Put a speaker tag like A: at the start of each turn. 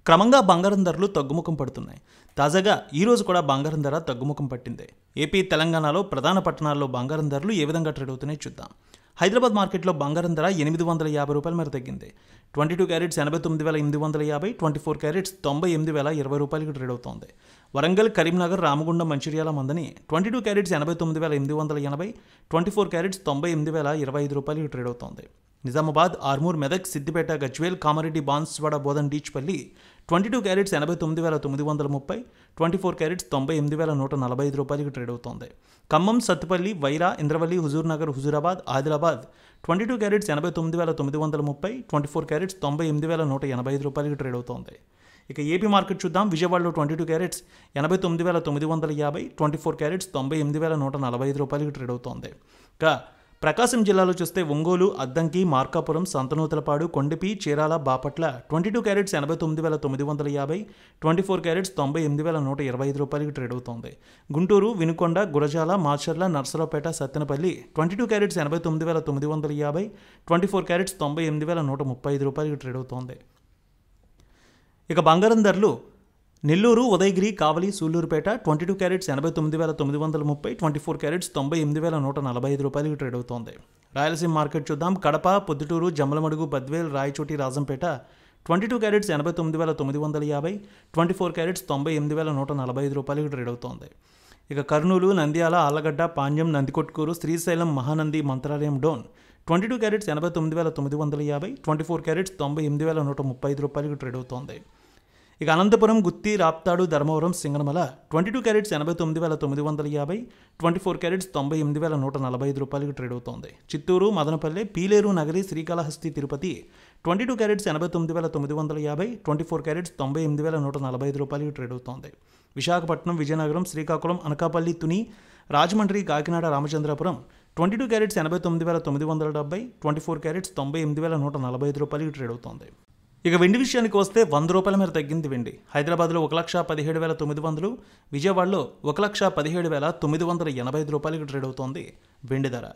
A: క్రమంగా బంగారం ధరలు తగ్గుముఖం పడుతున్నాయి. తాజాగా ఈ రోజు కూడా బంగారం ధర తగ్గుముఖం పట్టింది. ఏపీ, తెలంగాణలో ప్రధాన పట్టణాల్లో బంగారం ధరలు ఏ విధంగా ట్రేడ్ అవుతున్నాయో చూద్దాం. హైదరాబాద్ మార్కెట్లో బంగారం ధర రూ. 850 మేర తగ్గింది. 22 క్యారెట్స్ 89,850, 24 క్యారెట్స్ 98,020 ట్రేడ్ అవుతోంది. వరంగల్, కరీంనగర్, రామగుండం, మంచిర్యాల మందని 22 క్యారెట్స్ 89,880, 24 క్యారెట్స్ 98,025 ట్రేడ్ అవుతోంది. Nizamabad, Armoor, Medak, Siddipet, Gajwel, Kamareddy, Banswada, Bodhan, Dichpally 22 carats 89,930, 24 carats 98,145 trade అవుతోంది. Khammam, Sathupalli, Wyra, Indravelli, Huzurnagar, Huzurabad, Adilabad 22 carats 89,930, 24 carats 98,185 trade అవుతోంది. ఇక ఏపీ మార్కెట్ చూద్దాం. విజయవాడలో 22 క్యారెట్స్ 89,950, 24 క్యారెట్స్ 98,145 ట్రేడ్ అవుతోంది. ఇక ప్రకాశం జిల్లాలో చూస్తే Ongole, Addanki, Markapuram, Santhanuthalapadu, Kondapi, Chirala, Bapatla 22 carats 89,950, 24 carats 98,125 trade అవుతోంది. Guntur, Vinukonda, Gurazala, Macherla, Narasaraopet, Sattenapalli 22 carats 89,950, 24 carats 98,135 trade అవుతోంది. ఇక బంగారం ధరలు Nellore, Udayagiri, Kavali, Sullurpeta 22 carats 89,930, 24 carats 98,145 trade అవుతోంది. రాయలసీమ మార్కెట్ చూద్దాం. Kadapa, Proddatur, Jammalamadugu, Badvel, Rayachoti, Rajampet 22 carats 89,950, 24 carats 98,145 trade అవుతోంది. ఇక Kurnool, Nandyal, Allagadda, Panyam, Nandikotkur, Srisailam, Mahanandi, Mantralayam, Dhone 22 carats 89,950, 24 carats 98,135 trade అవుతోంది. ఇక Anantapur, Gooty, Raptadu, Dharmavaram, Singanamala 22 carats 89,950, 24 carats 98,145 trade అవుతోంది. Chittoor, Madanapalle, Pileru, Nagari, Srikalahasti, Tirupati 22 carats 89,950, 24 carats 98,145 trade అవుతోంది. Visakhapatnam, Vizianagaram, Srikakulam, Anakapalli, Tuni, Rajahmundry, Kakinada, Ramachandrapuram 22 carats 89,970, 24 carats 98,145 trade అవుతోంది. ఇక వెండి విషయానికి వస్తే రూ. 100 మేర తగ్గింది వెండి. హైదరాబాద్లో 1,17,900, విజయవాడలో 1,17,985 ట్రేడ్ అవుతోంది వెండి ధర.